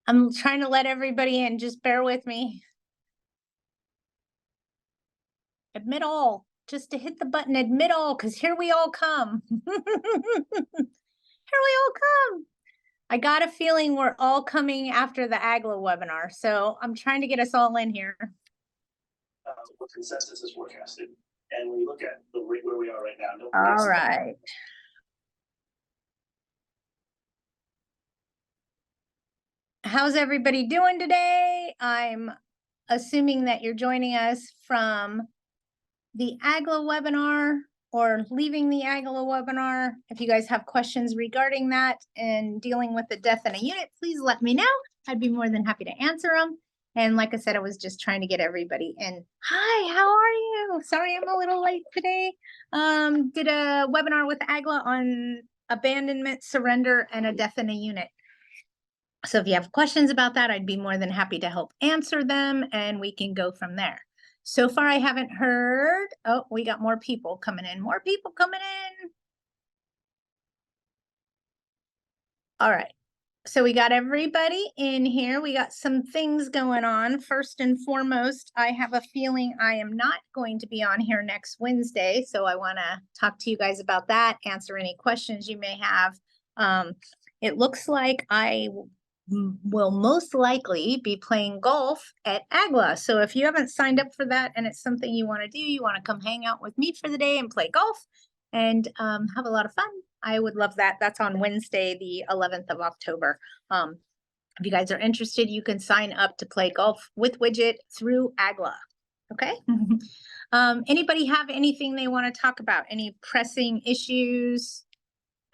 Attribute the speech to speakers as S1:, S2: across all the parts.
S1: I'm trying to let everybody in. Just bear with me. Admit all. Just to hit the button, admit all, because here we all come. Here we all come. I got a feeling we're all coming after the AGLA webinar, so I'm trying to get us all in here.
S2: What consensus is forecasted, and when you look at the rate where we are right now,
S1: All right. How's everybody doing today? I'm assuming that you're joining us from the AGLA webinar or leaving the AGLA webinar. If you guys have questions regarding that and dealing with the death in a unit, please let me know. I'd be more than happy to answer them. And like I said, I was just trying to get everybody in. Hi, how are you? Sorry, I'm a little late today. Did a webinar with AGLA on abandonment, surrender, and a death in a unit. So if you have questions about that, I'd be more than happy to help answer them, and we can go from there. So far, I haven't heard. Oh, we got more people coming in. More people coming in. All right. So we got everybody in here. We got some things going on. First and foremost, I have a feeling I am not going to be on here next Wednesday. So I want to talk to you guys about that, answer any questions you may have. It looks like I will most likely be playing golf at AGLA. So if you haven't signed up for that and it's something you want to do, you want to come hang out with me for the day and play golf and have a lot of fun, I would love that. That's on Wednesday, the 11th of October. If you guys are interested, you can sign up to play golf with Widget through AGLA. Okay. Anybody have anything they want to talk about? Any pressing issues?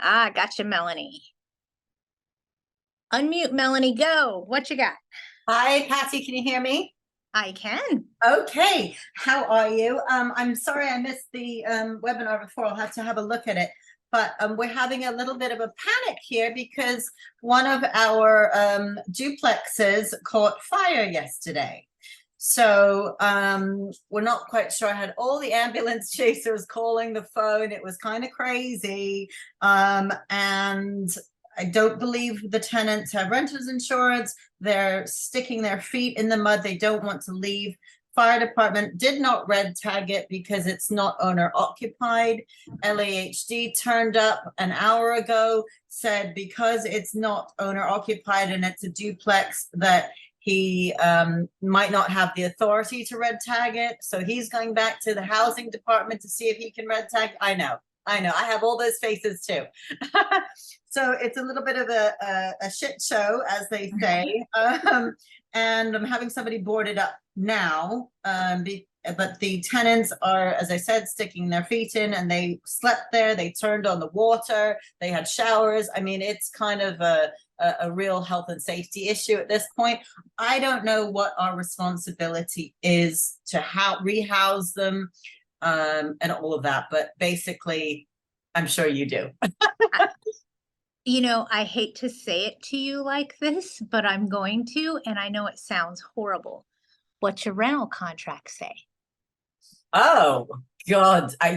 S1: Gotcha, Melanie. Unmute, Melanie, go. What you got?
S3: Hi, Patty, can you hear me?
S1: I can.
S3: Okay, how are you? I'm sorry I missed the webinar before. I'll have to have a look at it. But we're having a little bit of a panic here because one of our duplexes caught fire yesterday. So we're not quite sure. I had all the ambulance chasers calling the phone. It was kind of crazy. And I don't believe the tenants have renter's insurance. They're sticking their feet in the mud. They don't want to leave. Fire department did not red tag it because it's not owner occupied. LAHD turned up an hour ago, said because it's not owner occupied and it's a duplex that he might not have the authority to red tag it. So he's going back to the housing department to see if he can red tag. I know. I have all those faces too. So it's a little bit of a shit show, as they say. And I'm having somebody board it up now. But the tenants are, as I said, sticking their feet in, and they slept there. They turned on the water. They had showers. I mean, it's kind of a real health and safety issue at this point. I don't know what our responsibility is to rehouse them and all of that. But basically, I'm sure you do.
S1: You know, I hate to say it to you like this, but I'm going to, and I know it sounds horrible. What's your rental contract say?
S3: Oh God, I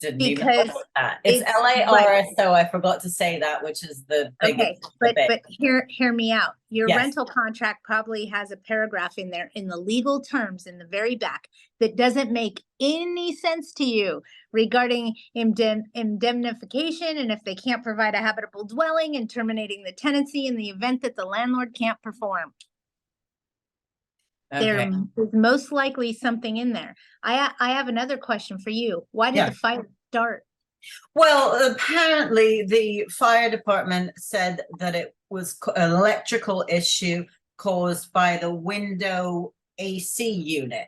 S3: didn't even know that. It's LARSO. I forgot to say that, which is the biggest.
S1: Okay, but hear me out. Your rental contract probably has a paragraph in there in the legal terms in the very back that doesn't make any sense to you regarding indemnification and if they can't provide a habitable dwelling and terminating the tenancy in the event that the landlord can't perform. Okay. There's most likely something in there. I have another question for you. Why did the fire start?
S3: Well, apparently the fire department said that it was an electrical issue caused by the window AC unit.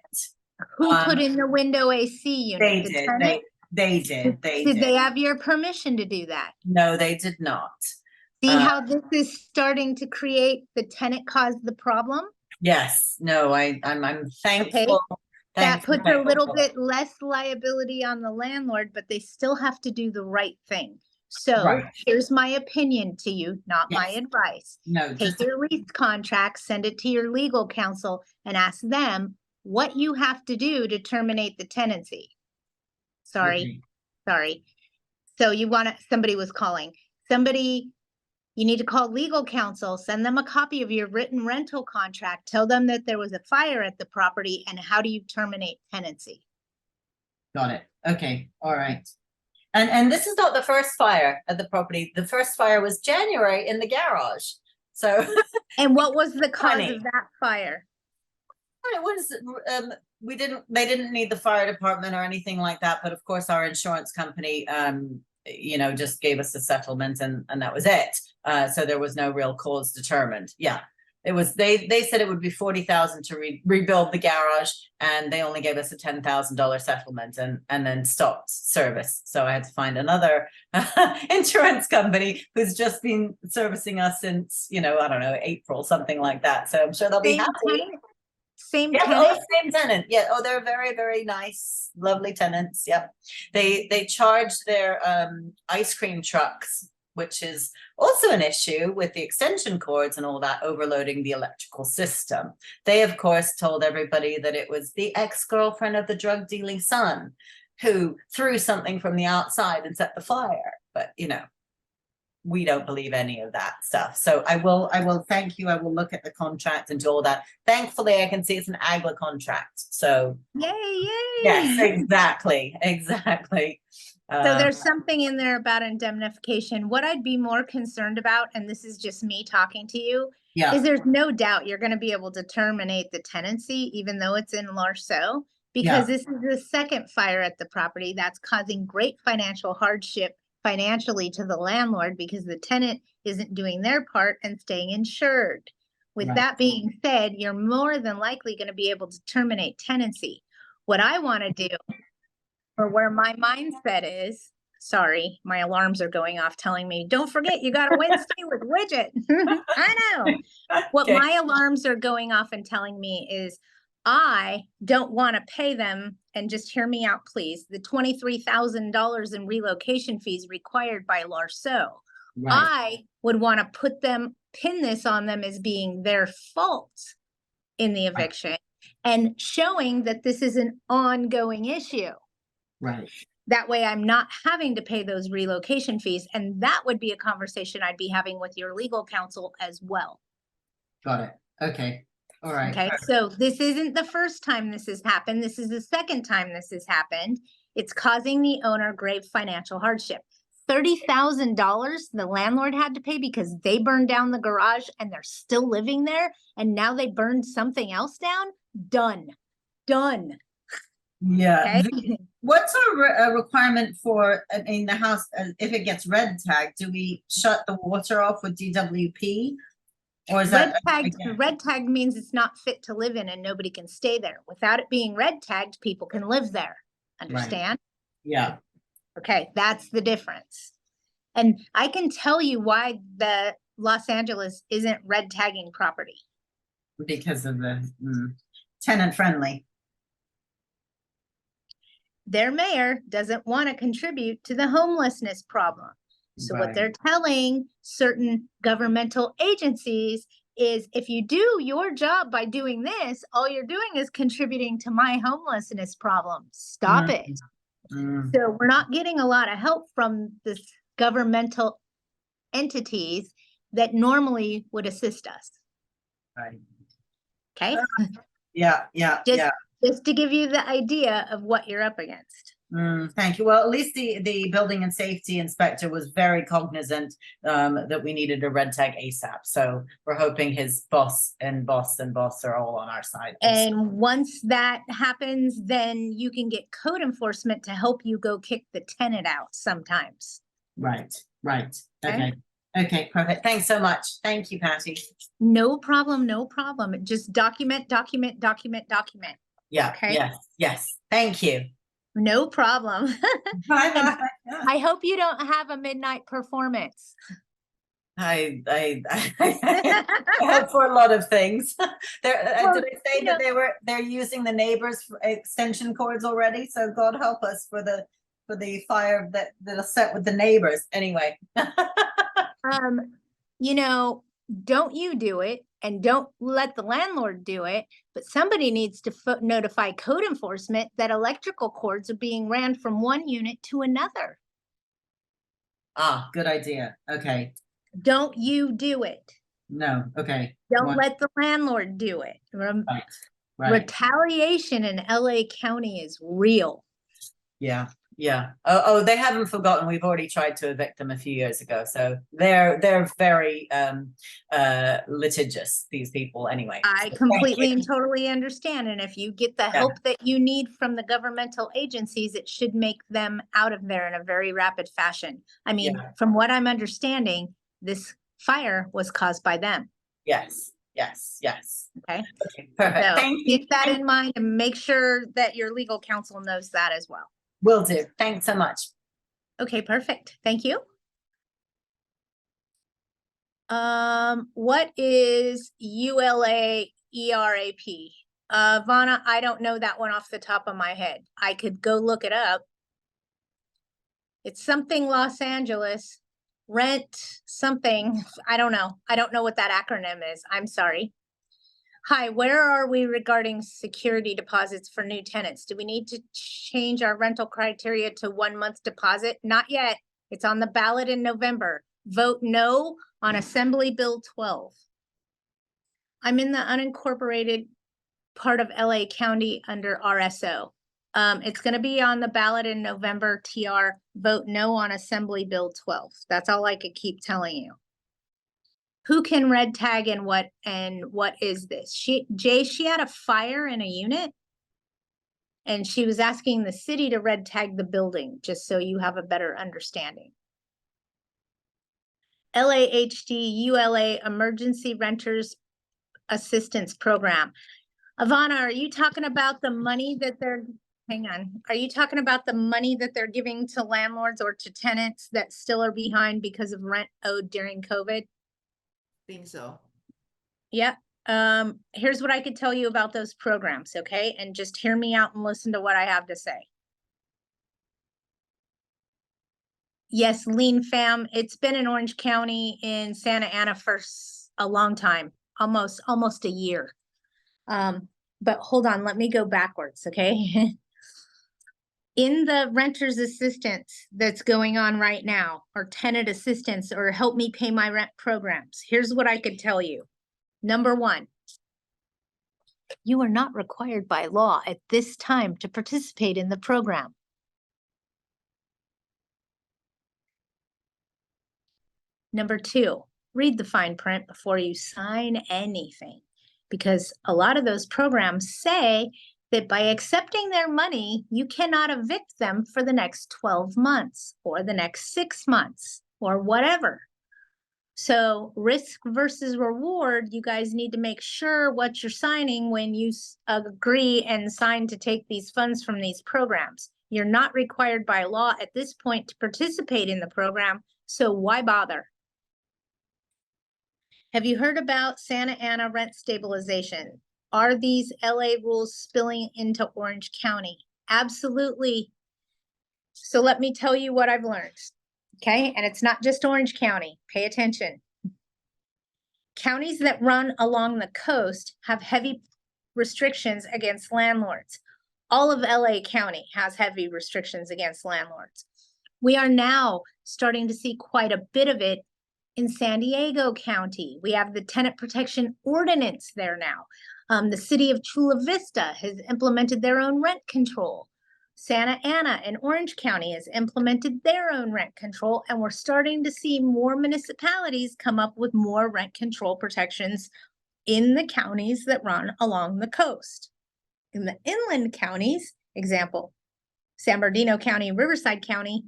S1: Who put in the window AC unit?
S3: They did. They did.
S1: Did they have your permission to do that?
S3: No, they did not.
S1: See how this is starting to create the tenant caused the problem?
S3: Yes. No, I'm thankful.
S1: Okay. That puts a little bit less liability on the landlord, but they still have to do the right thing. So here's my opinion to you, not my advice.
S3: No,
S1: take your lease contract, send it to your legal counsel, and ask them what you have to do to terminate the tenancy. Sorry. So you want to, somebody was calling. Somebody You need to call legal counsel, send them a copy of your written rental contract, tell them that there was a fire at the property, and how do you terminate tenancy?
S3: Got it. Okay, all right. And this is not the first fire at the property. The first fire was January in the garage. So
S1: And what was the cause
S3: Funny.
S1: of that fire?
S3: it was they didn't need the fire department or anything like that, but of course our insurance company just gave us a settlement and that was it. So there was no real cause determined. Yeah. It was they said it would be 40,000 to rebuild the garage, and they only gave us a $10,000 settlement and then stopped service. So I had to find another insurance company who's just been servicing us since I don't know, April, something like that. So I'm sure they'll be
S1: Same
S3: happy.
S1: tenant? Same
S3: Yes,
S1: tenant?
S3: same tenant. Yeah. Oh, they're very, very nice, lovely tenants. Yep. They charge their ice cream trucks, which is also an issue with the extension cords and all that overloading the electrical system. They, of course, told everybody that it was the ex-girlfriend of the drug dealing son who threw something from the outside and set the fire. But, we don't believe any of that stuff. So I will thank you. I will look at the contract and do all that. Thankfully, I can see it's an AGLA contract. So
S1: Yay, yay.
S3: yes, exactly.
S1: So there's something in there about indemnification. What I'd be more concerned about, and this is just me talking to you, is there's no doubt you're going to be able to terminate the tenancy, even though it's in Larceau, because this is the second fire at the property that's causing great financial hardship financially to the landlord because the tenant isn't doing their part and staying insured. With that being said, you're more than likely going to be able to terminate tenancy. What I want to do, or where my mindset is, sorry, my alarms are going off telling me, don't forget, you got a Wednesday with Widget. I know. What my alarms are going off and telling me is I don't want to pay them, and just hear me out, please, the $23,000 in relocation fees required by Larceau. I would want to pin this on them as being their fault in the eviction and showing that this is an ongoing issue.
S3: Right.
S1: That way I'm not having to pay those relocation fees. And that would be a conversation I'd be having with your legal counsel as well.
S3: Got it. Okay. All right.
S1: Okay. So this isn't the first time this has happened. This is the second time this has happened. It's causing the owner grave financial hardship. $30,000 the landlord had to pay because they burned down the garage and they're still living there. And now they burned something else down. Done.
S3: Yeah.
S1: Okay.
S3: What's our requirement for in the house if it gets red tagged? Do we shut the water off with DWP, or is that
S1: red tag means it's not fit to live in and nobody can stay there. Without it being red tagged, people can live there. Understand?
S3: Yeah.
S1: Okay, that's the difference. And I can tell you why the Los Angeles isn't red tagging property.
S3: Because of the tenant friendly.
S1: Their mayor doesn't want to contribute to the homelessness problem. So what they're telling certain governmental agencies is, if you do your job by doing this, all you're doing is contributing to my homelessness problem. Stop it. So we're not getting a lot of help from the governmental entities that normally would assist us.
S3: Right.
S1: Okay.
S3: Yeah.
S1: Just to give you the idea of what you're up against.
S3: Thank you. Well, at least the building and safety inspector was very cognizant that we needed a red tag ASAP. So we're hoping his boss are all on our side.
S1: And once that happens, then you can get code enforcement to help you go kick the tenant out sometimes.
S3: Right. Okay, perfect. Thanks so much. Thank you, Patty.
S1: No problem. Just document.
S3: Yeah.
S1: Okay.
S3: Yes. Thank you.
S1: No problem.
S3: Bye.
S1: I hope you don't have a midnight performance.
S3: I hope for a lot of things. Did I say that they're using the neighbors' extension cords already? So God help us for the fire that'll set with the neighbors. Anyway.
S1: Don't you do it, and don't let the landlord do it, but somebody needs to notify code enforcement that electrical cords are being ran from one unit to another.
S3: Good idea. Okay.
S1: Don't you do it.
S3: No, okay.
S1: Don't
S3: Well,
S1: let the landlord do it.
S3: Right, right,
S1: Retaliation in LA County is real.
S3: yeah, yeah. Oh, they haven't forgotten. We've already tried to evict them a few years ago, so they're very litigious, these people anyway.
S1: I
S3: So thank
S1: completely
S3: you.
S1: and totally understand. And if you get the
S3: Yeah.
S1: help that you need from the governmental agencies, it should make them out of there in a very rapid fashion. I mean,
S3: Yeah.
S1: from what I'm understanding, this fire was caused by them.
S3: Yes, yes, yes.
S1: Okay.
S3: Okay, perfect.
S1: So
S3: Thank you.
S1: keep that in mind and make sure that your legal counsel knows that as well.
S3: Will do. Thanks so much.
S1: Okay, perfect. Thank you. What is ULA ERAP? Vana, I don't know that one off the top of my head. I could go look it up. It's something Los Angeles, rent something. I don't know. I don't know what that acronym is. I'm sorry. Hi, where are we regarding security deposits for new tenants? Do we need to change our rental criteria to 1 month deposit? Not yet. It's on the ballot in November. Vote no on Assembly Bill 12. I'm in the unincorporated part of LA County under RSO. It's gonna be on the ballot in November, TR. Vote no on Assembly Bill 12. That's all I could keep telling you. Who can red tag and what is this? Jay, she had a fire in a unit. And she was asking the city to red tag the building, just so you have a better understanding. LAHD ULA Emergency Renters Assistance Program. Ivana, are you talking about the money that hang on, are you talking about the money that they're giving to landlords or to tenants that still are behind because of rent owed during COVID?
S4: Think so.
S1: Yep. Here's what I could tell you about those programs, okay? And just hear me out and listen to what I have to say. Yes, Lean Fam, it's been in Orange County in Santa Ana for a long time, almost a year. But hold on, let me go backwards, okay? In the renter's assistance that's going on right now, or tenant assistance, or help me pay my rent programs, here's what I could tell you. Number one, you are not required by law at this time to participate in the program. Number two, read the fine print before you sign anything, because a lot of those programs say that by accepting their money, you cannot evict them for the next 12 months or the next 6 months or whatever. So risk versus reward, you guys need to make sure what you're signing when you agree and sign to take these funds from these programs. You're not required by law at this point to participate in the program, so why bother? Have you heard about Santa Ana rent stabilization? Are these LA rules spilling into Orange County? Absolutely. So let me tell you what I've learned, okay? And it's not just Orange County. Pay attention. Counties that run along the coast have heavy restrictions against landlords. All of LA County has heavy restrictions against landlords. We are now starting to see quite a bit of it in San Diego County. We have the tenant protection ordinance there now. The city of Chula Vista has implemented their own rent control. Santa Ana and Orange County has implemented their own rent control, and we're starting to see more municipalities come up with more rent control protections in the counties that run along the coast. In the inland counties, example, San Bernardino County, Riverside County,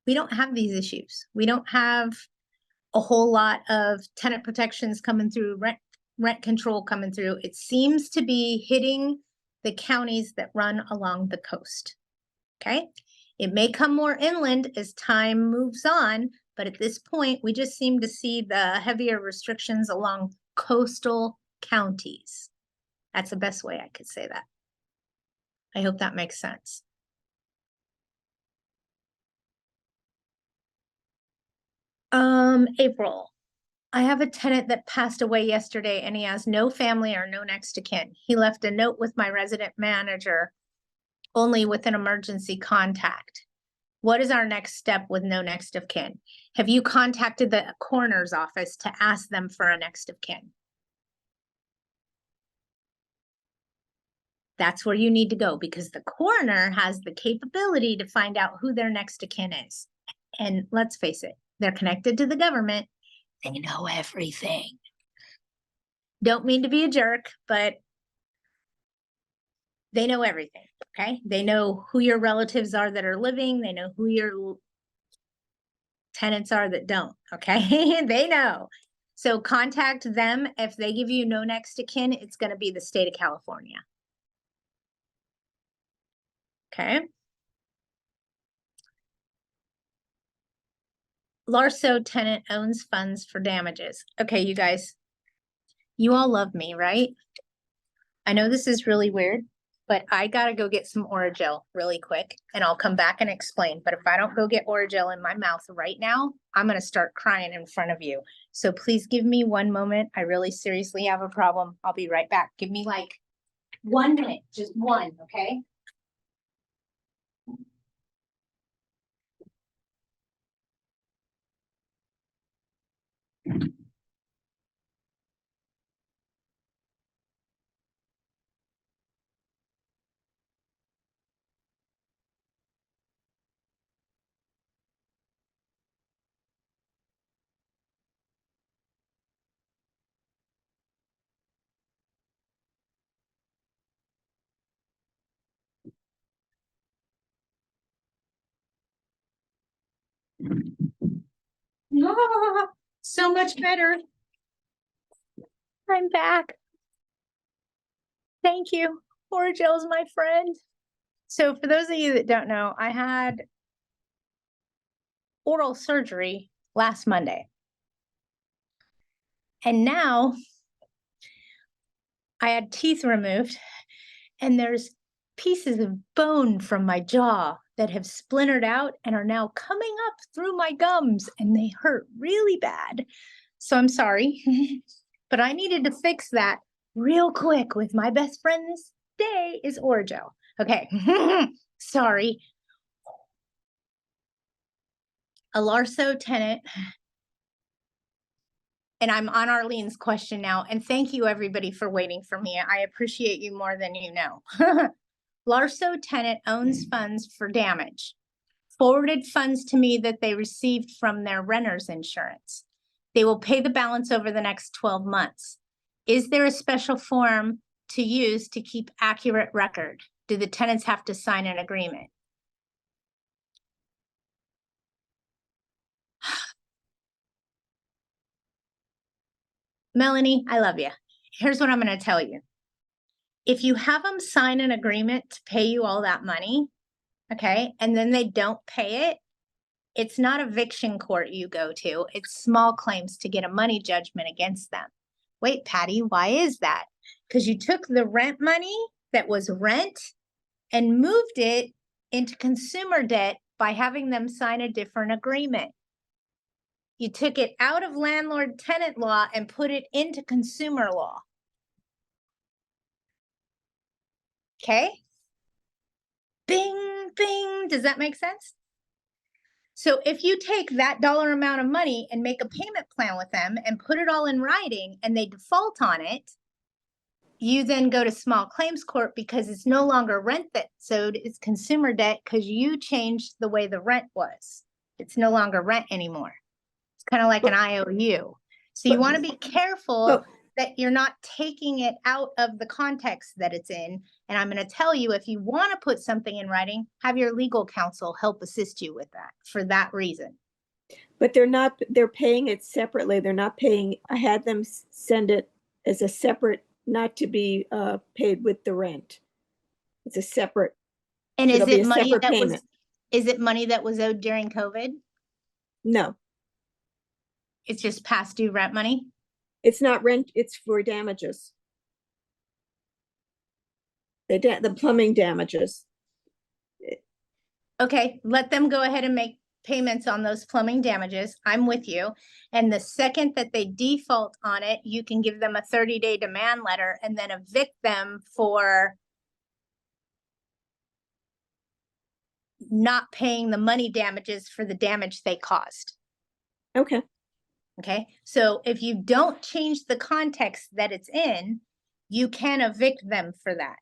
S1: we don't have these issues. We don't have a whole lot of tenant protections coming through, rent control coming through. It seems to be hitting the counties that run along the coast. Okay, it may come more inland as time moves on, but at this point, we just seem to see the heavier restrictions along coastal counties. That's the best way I could say that. I hope that makes sense. April. I have a tenant that passed away yesterday and he has no family or no next of kin. He left a note with my resident manager only with an emergency contact. What is our next step with no next of kin? Have you contacted the coroner's office to ask them for a next of kin? That's where you need to go because the coroner has the capability to find out who their next of kin is. And let's face it, they're connected to the government. They know everything. Don't mean to be a jerk, but they know everything, okay? They know who your relatives are that are living. They know who your tenants are that don't, okay? They know. So contact them. If they give you no next of kin, it's going to be the state of California. Okay. Larso tenant owns funds for damages. Okay, you guys, you all love me, right? I know this is really weird, but I gotta go get some Orajel really quick and I'll come back and explain. But if I don't go get Orajel in my mouth right now, I'm gonna start crying in front of you. So please give me one moment. I really seriously have a problem. I'll be right back. Give me like 1 minute, just one, okay? Ah, so much better. I'm back. Thank you. Oragel's my friend. So for those of you that don't know, I had oral surgery last Monday. And now I had teeth removed and there's pieces of bone from my jaw that have splintered out and are now coming up through my gums and they hurt really bad. So I'm sorry, but I needed to fix that real quick with my best friend this day is Orajel. Okay, sorry. A Larso tenant, and I'm on Arlene's question now, and thank you everybody for waiting for me. I appreciate you more than you know. Larso tenant owns funds for damage, forwarded funds to me that they received from their renter's insurance. They will pay the balance over the next 12 months. Is there a special form to use to keep accurate record? Do the tenants have to sign an agreement? Melanie, I love you. Here's what I'm going to tell you. If you have them sign an agreement to pay you all that money, okay, and then they don't pay it, it's not eviction court you go to. It's small claims to get a money judgment against them. Wait, Patty, why is that? Because you took the rent money that was rent and moved it into consumer debt by having them sign a different agreement. You took it out of landlord-tenant law and put it into consumer law. Okay? Bing, bing. Does that make sense? So if you take that dollar amount of money and make a payment plan with them and put it all in writing and they default on it, you then go to small claims court because it's no longer rent that's owed, it's consumer debt because you changed the way the rent was. It's no longer rent anymore. It's kind of like an IOU. So you want to be careful that you're not taking it out of the context that it's in. And I'm going to tell you, if you want to put something in writing, have your legal counsel help assist you with that for that reason.
S5: But they're paying it separately. They're not paying, I had them send it as a separate, not to be paid with the rent. It's a separate.
S1: And is
S5: It'll be
S1: it
S5: a
S1: money
S5: separate
S1: that was,
S5: payment.
S1: is it money that was owed during COVID?
S5: No,
S1: It's just past due rent money?
S5: it's not rent, it's for damages. The plumbing damages.
S1: Okay, let them go ahead and make payments on those plumbing damages. I'm with you. And the second that they default on it, you can give them a 30-day demand letter and then evict them for not paying the money damages for the damage they caused.
S5: Okay,
S1: Okay, so if you don't change the context that it's in, you can evict them for that.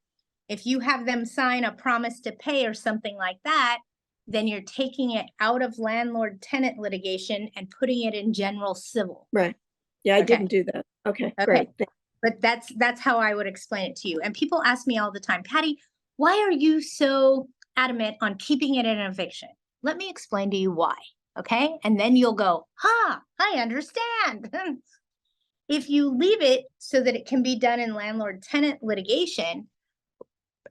S1: If you have them sign a promise to pay or something like that, then you're taking it out of landlord-tenant litigation and putting it in general civil.
S5: right. Yeah, I
S1: Okay.
S5: didn't do that. Okay,
S1: Okay.
S5: great.
S1: But that's how I would explain it to you. And people ask me all the time, Patty, why are you so adamant on keeping it in eviction? Let me explain to you why. Okay. And then you'll go, I understand. If you leave it so that it can be done in landlord-tenant litigation,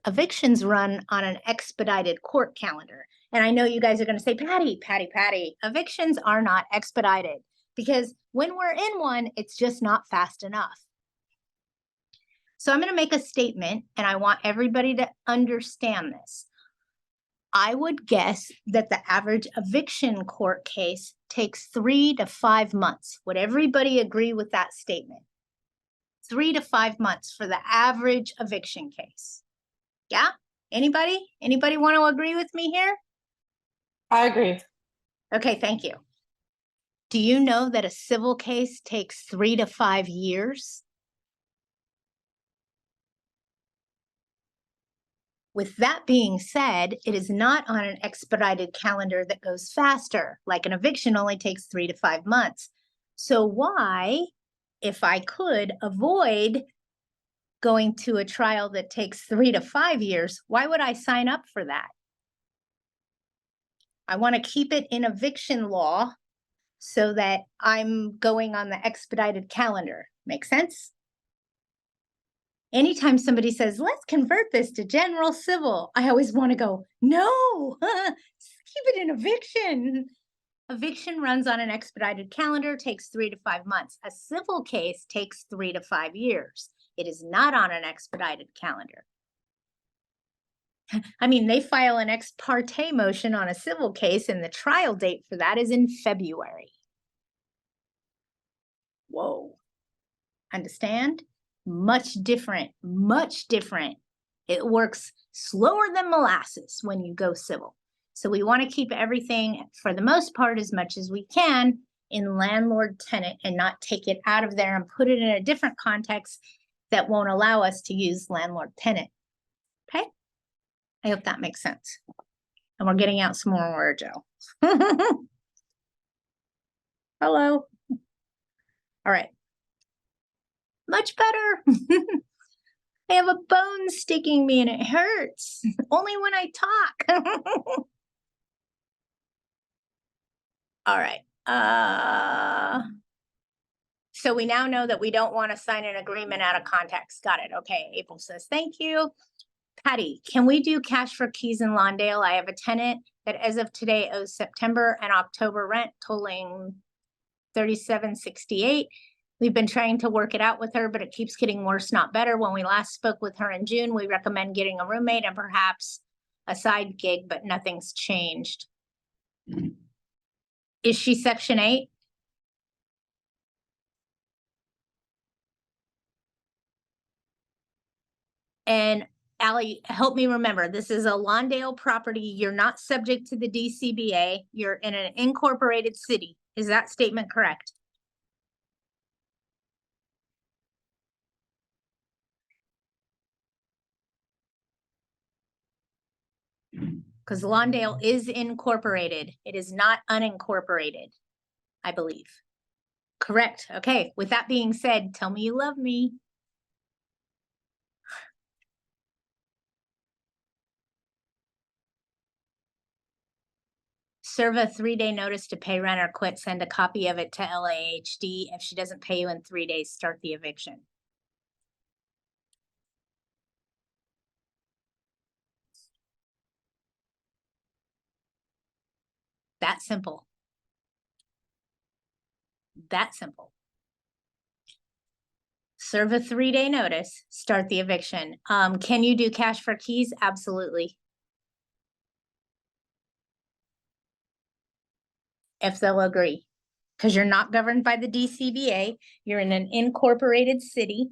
S1: evictions run on an expedited court calendar. And I know you guys are going to say, Patty, evictions are not expedited because when we're in one, it's just not fast enough. So I'm going to make a statement and I want everybody to understand this. I would guess that the average eviction court case takes 3 to 5 months. Would everybody agree with that statement? 3 to 5 months for the average eviction case. Yeah? Anybody want to agree with me here?
S6: I agree.
S1: Okay, thank you. Do you know that a civil case takes 3 to 5 years? With that being said, it is not on an expedited calendar that goes faster, like an eviction only takes 3 to 5 months. So why, if I could avoid going to a trial that takes 3 to 5 years, why would I sign up for that? I want to keep it in eviction law so that I'm going on the expedited calendar. Make sense? Anytime somebody says, let's convert this to general civil, I always want to go, no, keep it in eviction. Eviction runs on an expedited calendar, takes 3 to 5 months. A civil case takes 3 to 5 years. It is not on an expedited calendar. I mean, they file an ex parte motion on a civil case and the trial date for that is in February. Whoa. Understand? Much different, much different. It works slower than molasses when you go civil. So we want to keep everything, for the most part, as much as we can in landlord-tenant and not take it out of there and put it in a different context that won't allow us to use landlord-tenant. Okay? I hope that makes sense. And we're getting out some more word, Joe. Hello. All right. Much better. I have a bone sticking me and it hurts. Only when I talk. All right. So we now know that we don't want to sign an agreement out of context. Got it. Okay. April says, thank you. Patty, can we do cash for keys in Lawndale? I have a tenant that as of today owes September and October rent totaling $37.68. We've been trying to work it out with her, but it keeps getting worse, not better. When we last spoke with her in June, we recommend getting a roommate and perhaps a side gig, but nothing's changed. Is she Section 8? And Allie, help me remember, this is a Lawndale property. You're not subject to the DCBA. You're in an incorporated city. Is that statement correct? Because Lawndale is incorporated. It is not unincorporated, I believe. Correct. Okay. With that being said, tell me you love me. Serve a 3-day notice to pay rent or quit. Send a copy of it to LAHD. If she doesn't pay you in 3 days, start the eviction. That simple. That simple. Serve a 3-day notice, start the eviction. Can you do cash for keys? Absolutely. If they'll agree, because you're not governed by the DCBA, you're in an incorporated city.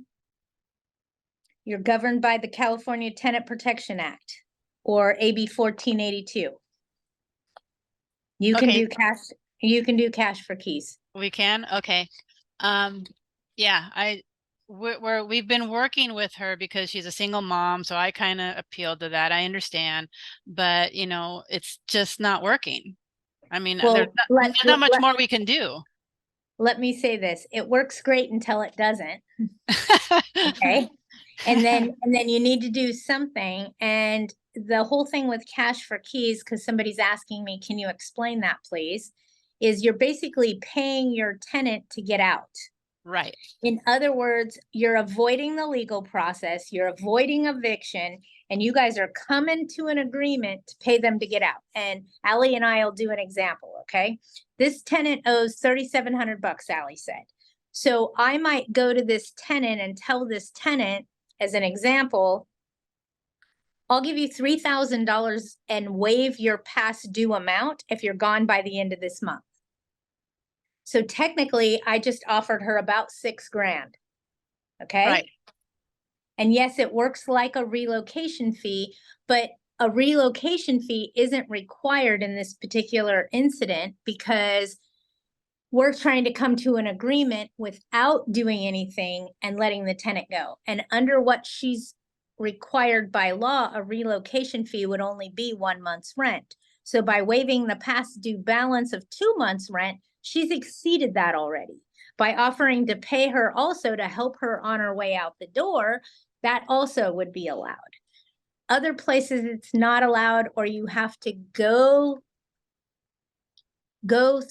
S1: You're governed by the California Tenant Protection Act or AB 1482. You can
S7: Okay.
S1: do cash, you can do cash for keys.
S7: We can? Okay. Yeah, we've been working with her because she's a single mom, so I kind of appealed to that. I understand, but you know, it's just not working. I mean,
S1: Well,
S7: there's not much more we can do.
S1: let me say this, it works great until it doesn't. Okay. And then you need to do something. And the whole thing with cash for keys, because somebody's asking me, can you explain that, please? Is you're basically paying your tenant to get out.
S7: Right.
S1: In other words, you're avoiding the legal process, you're avoiding eviction, and you guys are coming to an agreement to pay them to get out. And Allie and I will do an example, okay? This tenant owes $3,700, Allie said. So I might go to this tenant and tell this tenant, as an example, I'll give you $3,000 and waive your past due amount if you're gone by the end of this month. So technically, I just offered her about $6,000. Okay.
S7: Right.
S1: And yes, it works like a relocation fee, but a relocation fee isn't required in this particular incident because we're trying to come to an agreement without doing anything and letting the tenant go. And under what she's required by law, a relocation fee would only be 1 month's rent. So by waiving the past due balance of 2 months' rent, she's exceeded that already. By offering to pay her also to help her on her way out the door, that also would be allowed. Other places it's not allowed, or you have to go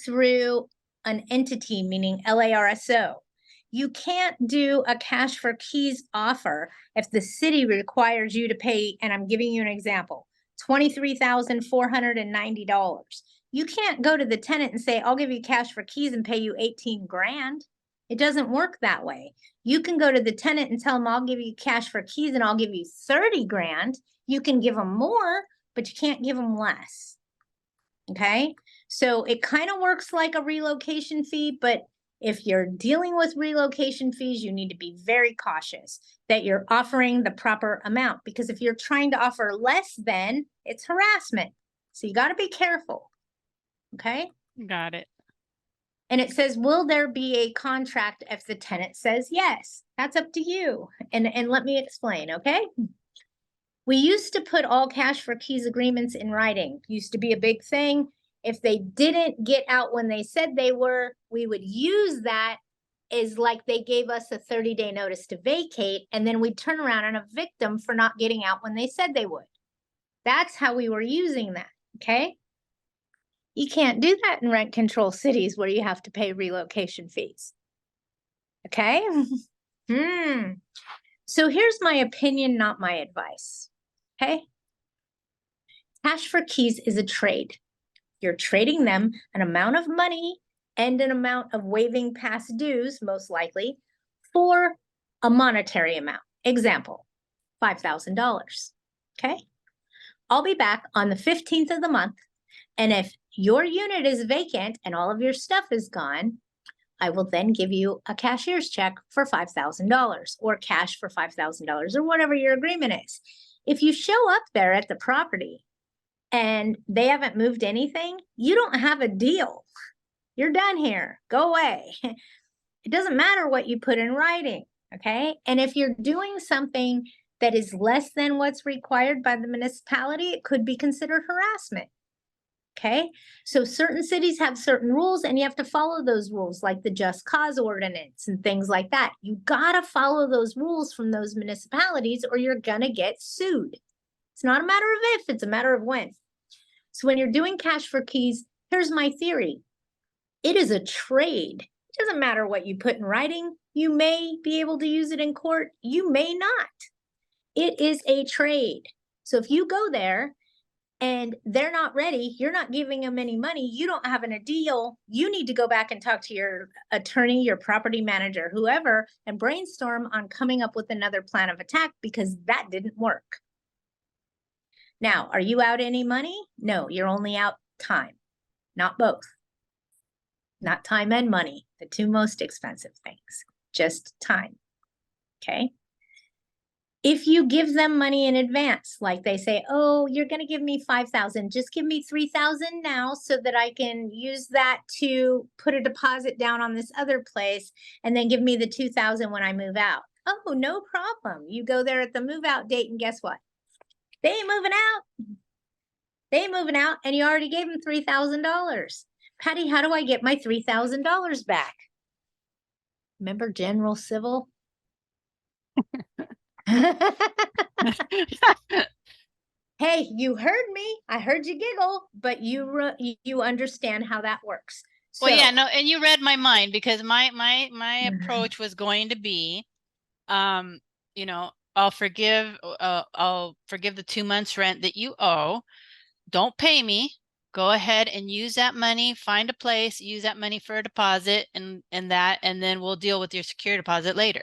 S1: through an entity, meaning LARSO. You can't do a cash for keys offer if the city requires you to pay, and I'm giving you an example, $23,490. You can't go to the tenant and say, I'll give you cash for keys and pay you 18 grand. It doesn't work that way. You can go to the tenant and tell them, I'll give you cash for keys and I'll give you 30 grand. You can give them more, but you can't give them less. Okay. So it kind of works like a relocation fee, but if you're dealing with relocation fees, you need to be very cautious that you're offering the proper amount, because if you're trying to offer less than, it's harassment. So you got to be careful. Okay.
S7: Got it.
S1: And it says, will there be a contract if the tenant says yes? That's up to you. And let me explain, okay? We used to put all cash for keys agreements in writing. Used to be a big thing. If they didn't get out when they said they were, we would use that as like they gave us a 30-day notice to vacate, and then we'd turn around and evict them for not getting out when they said they would. That's how we were using that, okay? You can't do that in rent control cities where you have to pay relocation fees. Okay? So here's my opinion, not my advice. Okay? Cash for keys is a trade. You're trading them an amount of money and an amount of waiving past dues, most likely, for a monetary amount. Example, $5,000. Okay? I'll be back on the 15th of the month, and if your unit is vacant and all of your stuff is gone, I will then give you a cashier's check for $5,000 or cash for $5,000 or whatever your agreement is. If you show up there at the property and they haven't moved anything, you don't have a deal. You're done here. Go away. It doesn't matter what you put in writing, okay? And if you're doing something that is less than what's required by the municipality, it could be considered harassment. Okay, so certain cities have certain rules and you have to follow those rules, like the just cause ordinance and things like that. You gotta follow those rules from those municipalities or you're gonna get sued. It's not a matter of if, it's a matter of when. So when you're doing cash for keys, here's my theory. It is a trade. It doesn't matter what you put in writing. You may be able to use it in court. You may not. It is a trade. So if you go there and they're not ready, you're not giving them any money, you don't have a deal, you need to go back and talk to your attorney, your property manager, whoever, and brainstorm on coming up with another plan of attack because that didn't work. Now, are you out any money? No, you're only out time, not both. Not time and money, the two most expensive things, just time, okay? If you give them money in advance, like they say, oh, you're going to give me 5,000, just give me 3,000 now so that I can use that to put a deposit down on this other place and then give me the 2,000 when I move out. Oh, no problem. You go there at the move out date and guess what? They ain't moving out. They ain't moving out and you already gave them $3,000. Patty, how do I get my $3,000 back? Remember General Civil? Hey, you heard me. I heard you giggle, but you understand how that works.
S7: Well, yeah,
S1: So-
S7: no, and you read my mind because my approach was going to be, you know, I'll forgive the 2 months rent that you owe. Don't pay me. Go ahead and use that money, find a place, use that money for a deposit and then we'll deal with your security deposit later.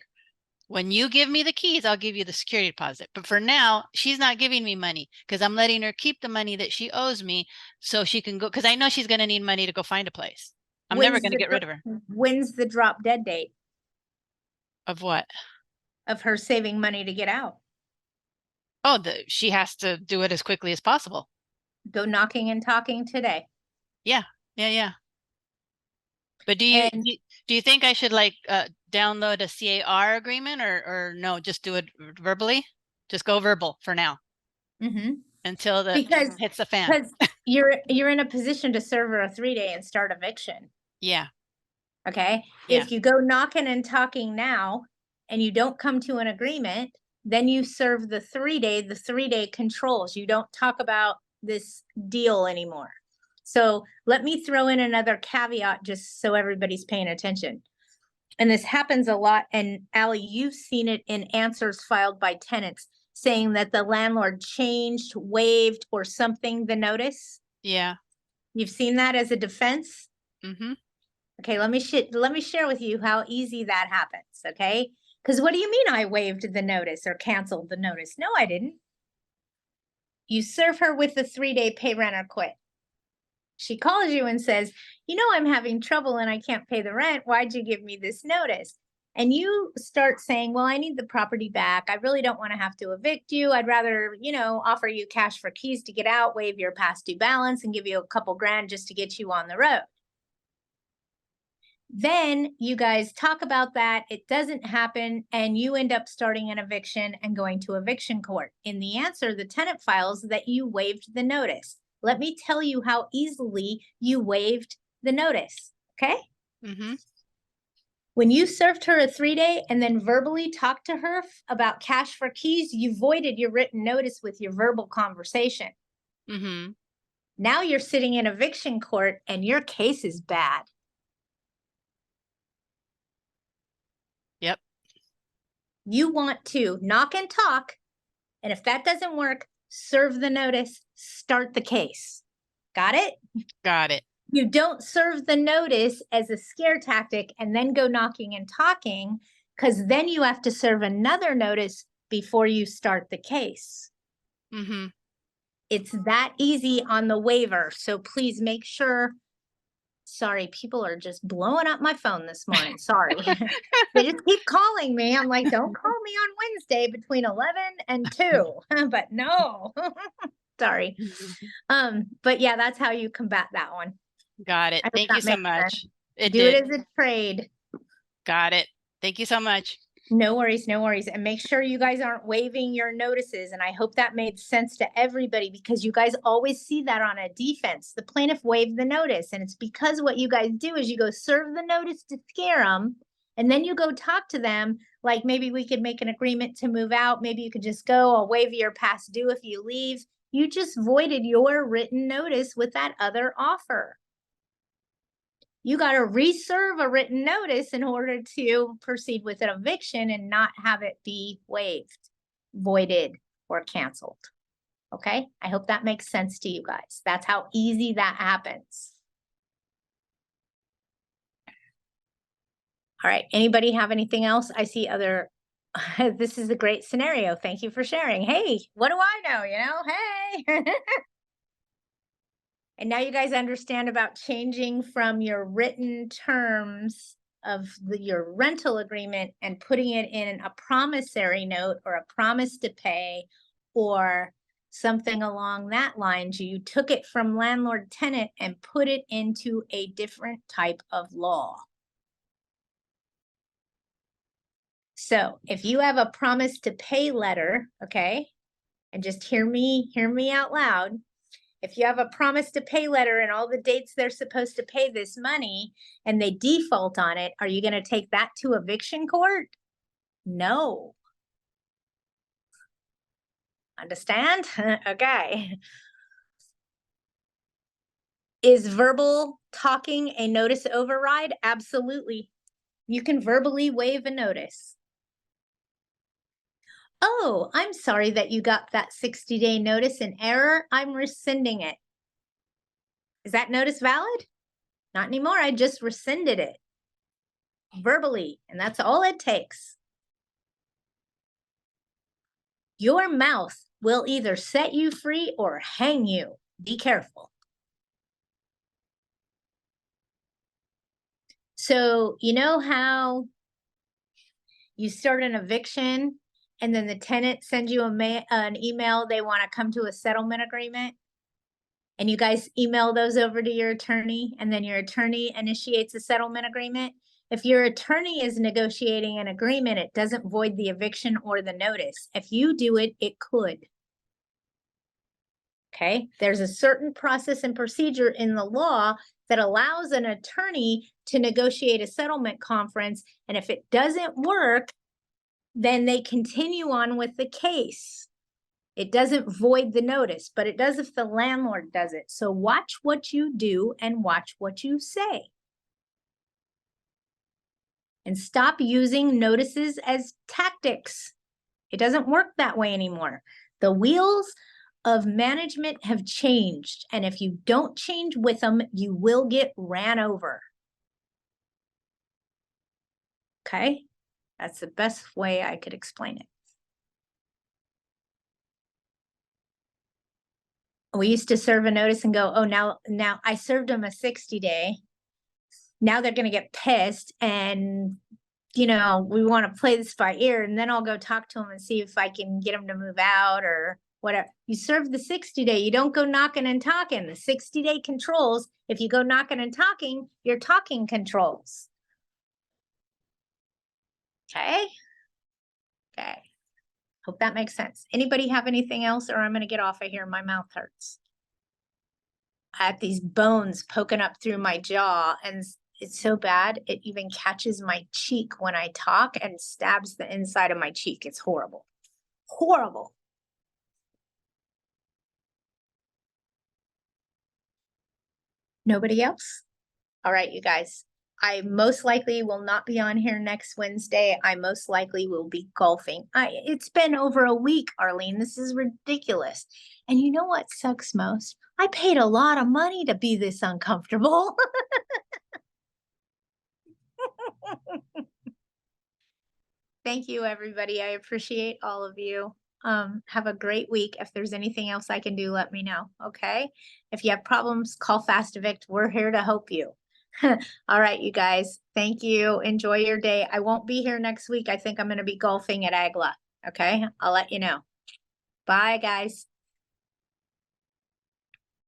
S7: When you give me the keys, I'll give you the security deposit. But for now, she's not giving me money because I'm letting her keep the money that she owes me so she can go, because I know she's going to need money to go find a place. I'm never
S1: when's
S7: going to
S1: the
S7: get rid of her.
S1: When's the drop dead date
S7: Of what?
S1: of her saving money to get out?
S7: Oh, she has to do it as quickly as possible.
S1: Go knocking and talking today.
S7: Yeah. But do you
S1: And-
S7: do you think I should like download a CAR agreement or no, just do it verbally? Just go verbal for now
S1: Mhm.
S7: until the
S1: Because-
S7: hits the fan.
S1: Because you're in a position to serve her a 3-day and start eviction.
S7: Yeah.
S1: Okay.
S7: Yeah.
S1: If you go knocking and talking now and you don't come to an agreement, then you serve the 3-day controls. You don't talk about this deal anymore. So let me throw in another caveat just so everybody's paying attention. And this happens a lot. And Allie, you've seen it in answers filed by tenants saying that the landlord changed, waived, or something the notice.
S7: Yeah.
S1: You've seen that as a defense?
S7: Mm-hmm.
S1: Okay, let me share with you how easy that happens, okay? Because what do you mean I waived the notice or canceled the notice? No, I didn't. You serve her with the 3-day pay rent or quit. She calls you and says, you know, I'm having trouble and I can't pay the rent. Why'd you give me this notice? And you start saying, well, I need the property back. I really don't want to have to evict you. I'd rather, you know, offer you cash for keys to get out, waive your past due balance and give you a couple grand just to get you on the road. Then you guys talk about that. It doesn't happen. And you end up starting an eviction and going to eviction court. In the answer, the tenant files that you waived the notice. Let me tell you how easily you waived the notice. Okay.
S7: Mm-hmm.
S1: When you served her a 3-day and then verbally talked to her about cash for keys, you voided your written notice with your verbal conversation.
S7: Mm-hmm.
S1: Now you're sitting in eviction court and your case is bad.
S7: Yep.
S1: You want to knock and talk, and if that doesn't work, serve the notice, start the case. Got it?
S7: Got it.
S1: You don't serve the notice as a scare tactic and then go knocking and talking, because then you have to serve another notice before you start the case.
S7: Mm-hmm.
S1: It's that easy on the waiver. So please make sure. Sorry, people are just blowing up my phone this morning. Sorry. They just keep calling me. I'm like, don't call me on Wednesday between 11 and 2. But no. Sorry. But yeah, that's how you combat that one.
S7: Got it.
S1: I hope
S7: Thank
S1: that
S7: you so
S1: makes
S7: much.
S1: sense.
S7: It
S1: Do
S7: did.
S1: it as a trade.
S7: Got it. Thank you so much.
S1: No worries, no worries. And make sure you guys aren't waiving your notices. And I hope that made sense to everybody because you guys always see that on a defense. The plaintiff waived the notice. And it's because what you guys do is you go serve the notice to scare them. And then you go talk to them. Like maybe we could make an agreement to move out. Maybe you could just go, I'll waive your past due if you leave. You just voided your written notice with that other offer. You got to reserve a written notice in order to proceed with an eviction and not have it be waived, voided, or canceled. Okay, I hope that makes sense to you guys. That's how easy that happens. All right, anybody have anything else? I see other, this is a great scenario. Thank you for sharing. Hey, what do I know, you know? Hey. And now you guys understand about changing from your written terms of your rental agreement and putting it in a promissory note or a promise to pay or something along that lines. You took it from landlord tenant and put it into a different type of law. So if you have a promise to pay letter, okay, and just hear me out loud. If you have a promise to pay letter and all the dates they're supposed to pay this money and they default on it, are you going to take that to eviction court? No. Understand? Okay. Is verbal talking a notice override? Absolutely. You can verbally waive a notice. Oh, I'm sorry that you got that 60-day notice in error. I'm rescinding it. Is that notice valid? Not anymore. I just rescinded it verbally, and that's all it takes. Your mouth will either set you free or hang you. Be careful. So, you know how you start an eviction and then the tenant sends you an email, they want to come to a settlement agreement? And you guys email those over to your attorney, and then your attorney initiates a settlement agreement. If your attorney is negotiating an agreement, it doesn't void the eviction or the notice. If you do it, it could. Okay, there's a certain process and procedure in the law that allows an attorney to negotiate a settlement conference. And if it doesn't work, then they continue on with the case. It doesn't void the notice, but it does if the landlord does it. So watch what you do and watch what you say. And stop using notices as tactics. It doesn't work that way anymore. The wheels of management have changed, and if you don't change with them, you will get ran over. Okay? That's the best way I could explain it. We used to serve a notice and go, oh, now I served them a 60-day. Now they're going to get pissed, and we want to play this by ear, and then I'll go talk to them and see if I can get them to move out or whatever. You serve the 60-day. You don't go knocking and talking. The 60-day controls. If you go knocking and talking, your talking controls. Okay? Okay. Hope that makes sense. Anybody have anything else, or I'm going to get off of here. My mouth hurts. I have these bones poking up through my jaw, and it's so bad, it even catches my cheek when I talk and stabs the inside of my cheek. It's horrible. Horrible. Nobody else? All right, you guys. I most likely will not be on here next Wednesday. I most likely will be golfing. It's been over a week, Arlene. This is ridiculous. And you know what sucks most? I paid a lot of money to be this uncomfortable. Thank you, everybody. I appreciate all of you. Have a great week. If there's anything else I can do, let me know. Okay. If you have problems, call Fast Evict. We're here to help you. All right, you guys. Thank you. Enjoy your day. I won't be here next week. I think I'm going to be golfing at Agla. Okay. I'll let you know. Bye, guys.